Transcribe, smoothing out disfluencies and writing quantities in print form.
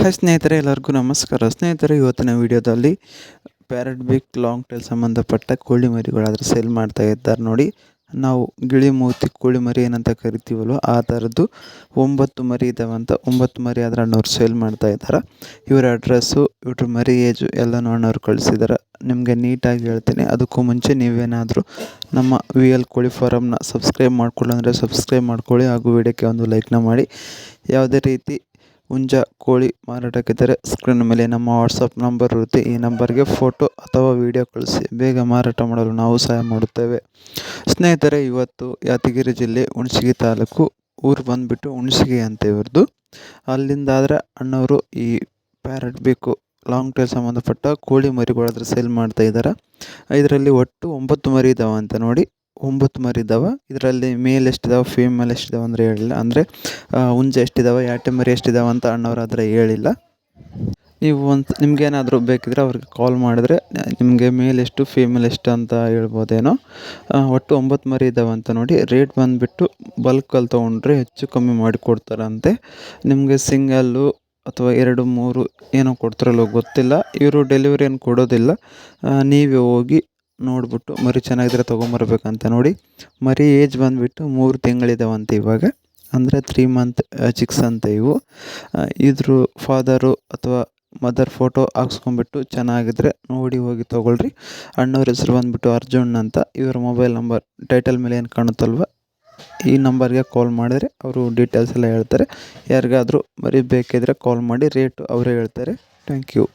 Hi ಸ್ನೇಹಿತರೆ, ಎಲ್ಲರಿಗೂ ನಮಸ್ಕಾರ. ಸ್ನೇಹಿತರೆ, ಇವತ್ತಿನ ವಿಡಿಯೋದಲ್ಲಿ ಪ್ಯಾರಟ್ ಬಿಕ್ ಲಾಂಗ್ ಟೈಲ್ ಸಂಬಂಧಪಟ್ಟ ಕೋಳಿ ಮರಿಗಳಾದರೆ ಸೇಲ್ ಮಾಡ್ತಾ ಇದ್ದಾರೆ ನೋಡಿ. ನಾವು ಗಿಳಿ ಮೂತಿ ಕೋಳಿ ಮರಿ ಏನಂತ ಕರಿತೀವಲ್ವ, ಆ ಥರದ್ದು 9 ಮರಿ ಇದ್ದಾವಂತ. 9 ಮರಿ ಆದರೆ ಅಣ್ಣವ್ರು ಸೇಲ್ ಮಾಡ್ತಾ ಇದ್ದಾರೆ. ಇವರ ಅಡ್ರೆಸ್ಸು, ಇವ್ರ ಮರಿ ಏಜು ಎಲ್ಲನೂ ಅಣ್ಣವ್ರು ಕಳಿಸಿದ್ದಾರೆ. ನಿಮಗೆ ನೀಟಾಗಿ ಹೇಳ್ತೀನಿ. ಅದಕ್ಕೂ ಮುಂಚೆ ನೀವೇನಾದರೂ ನಮ್ಮ VL ಕೋಳಿ ಫಾರಮ್ನ ಸಬ್ಸ್ಕ್ರೈಬ್ ಮಾಡ್ಕೊಳ್ಳಿ ಸಬ್ಸ್ಕ್ರೈಬ್ ಮಾಡ್ಕೊಳ್ಳಿ, ಹಾಗೂ ವಿಡಿಯೋಕ್ಕೆ ಒಂದು ಲೈಕ್ನ ಮಾಡಿ. ಯಾವುದೇ ರೀತಿ ಹುಂಜ ಕೋಳಿ ಮಾರಾಟಕ್ಕಿದ್ದರೆ ಸ್ಕ್ರೀನ್ ಮೇಲೆ ನಮ್ಮ ವಾಟ್ಸಪ್ ನಂಬರ್ ಇರುತ್ತೆ. ಈ ನಂಬರ್ಗೆ ಫೋಟೋ ಅಥವಾ ವಿಡಿಯೋ ಕಳಿಸಿ, ಬೇಗ ಮಾರಾಟ ಮಾಡಲು ನಾವು ಸಹಾಯ ಮಾಡುತ್ತೇವೆ. ಸ್ನೇಹಿತರೆ, ಇವತ್ತು ಯಾದಗಿರಿ ಜಿಲ್ಲೆ ಹುಣಸಗಿ ತಾಲೂಕು, ಊರು ಬಂದುಬಿಟ್ಟು ಹುಣಸಗಿ ಅಂತ ಇವ್ರದ್ದು. ಅಲ್ಲಿಂದಾದರೆ ಅಣ್ಣವರು ಈ ಪ್ಯಾರಟ್ ಬೇಕು ಲಾಂಗ್ ಟೈಲ್ ಸಂಬಂಧಪಟ್ಟ ಕೋಳಿ ಮರಿಗಳಾದ್ರೆ ಸೇಲ್ ಮಾಡ್ತಾ ಇದ್ದಾರೆ. ಇದರಲ್ಲಿ ಒಟ್ಟು 9 ಮರಿ ಇದ್ದಾವೆ ಅಂತ ನೋಡಿ. 9 ಮರಿ ಇದ್ದಾವೆ. ಇದರಲ್ಲಿ ಮೇಲ್ ಎಷ್ಟಿದಾವೆ, ಫೀಮೇಲ್ ಎಷ್ಟಿದಾವೆ ಅಂದರೆ ಹೇಳಿಲ್ಲ. ಅಂದರೆ ಹುಂಜ ಎಷ್ಟಿದಾವೆ, ಯಾಟೆ ಮರಿ ಎಷ್ಟಿದಾವೆ ಅಂತ ಅಣ್ಣವ್ರ ಹತ್ರ ಹೇಳಿಲ್ಲ. ನೀವು ನಿಮಗೇನಾದರೂ ಬೇಕಿದ್ರೆ ಅವ್ರಿಗೆ ಕಾಲ್ ಮಾಡಿದ್ರೆ ನಿಮಗೆ ಮೇಲ್ ಎಷ್ಟು ಫೀಮೇಲ್ ಎಷ್ಟು ಅಂತ ಹೇಳ್ಬೋದೇನೋ. ಒಟ್ಟು 9 ಮರಿ ಇದ್ದಾವೆ ಅಂತ ನೋಡಿ. ರೇಟ್ ಬಂದುಬಿಟ್ಟು ಬಲ್ಕಲ್ಲಿ ತೊಗೊಂಡ್ರೆ ಹೆಚ್ಚು ಕಮ್ಮಿ ಮಾಡಿ ಕೊಡ್ತಾರಂತೆ. ನಿಮಗೆ ಸಿಂಗಲ್ಲು ಅಥವಾ 2, 3 ಏನೋ ಕೊಡ್ತಾರಲ್ಲೋ ಗೊತ್ತಿಲ್ಲ. ಇವರು ಡೆಲಿವರಿ ಏನು ಕೊಡೋದಿಲ್ಲ. ನೀವೇ ಹೋಗಿ ನೋಡಿಬಿಟ್ಟು ಮರಿ ಚೆನ್ನಾಗಿದ್ರೆ ತೊಗೊಂಬರ್ಬೇಕಂತ ನೋಡಿ. ಮರಿ ಏಜ್ ಬಂದುಬಿಟ್ಟು 3 ತಿಂಗಳಿದಾವಂತೆ ಇವಾಗ. ಅಂದರೆ 3 ಮಂತ್ ಚಿಕ್ಸ್ ಅಂತ ಇವು. ಇದ್ರ ಫಾದರು ಅಥವಾ ಮದರ್ ಫೋಟೋ ಹಾಕ್ಸ್ಕೊಂಬಿಟ್ಟು ಚೆನ್ನಾಗಿದ್ರೆ ನೋಡಿ ಹೋಗಿ ತೊಗೊಳ್ರಿ. ಅಣ್ಣವ್ರ ಹೆಸರು ಬಂದುಬಿಟ್ಟು ಅರ್ಜುನ್ ಅಂತ. ಇವರ ಮೊಬೈಲ್ ನಂಬರ್ ಟೈಟಲ್ ಮೇಲೆ ಏನು ಕಾಣುತ್ತಲ್ವ, ಈ ನಂಬರ್ಗೆ ಕಾಲ್ ಮಾಡಿದರೆ ಅವರು ಡೀಟೇಲ್ಸ್ ಎಲ್ಲ ಹೇಳ್ತಾರೆ. ಯಾರಿಗಾದರೂ ಮರಿ ಬೇಕಿದ್ರೆ ಕಾಲ್ ಮಾಡಿ, ರೇಟು ಅವರೇ ಹೇಳ್ತಾರೆ. Thank you.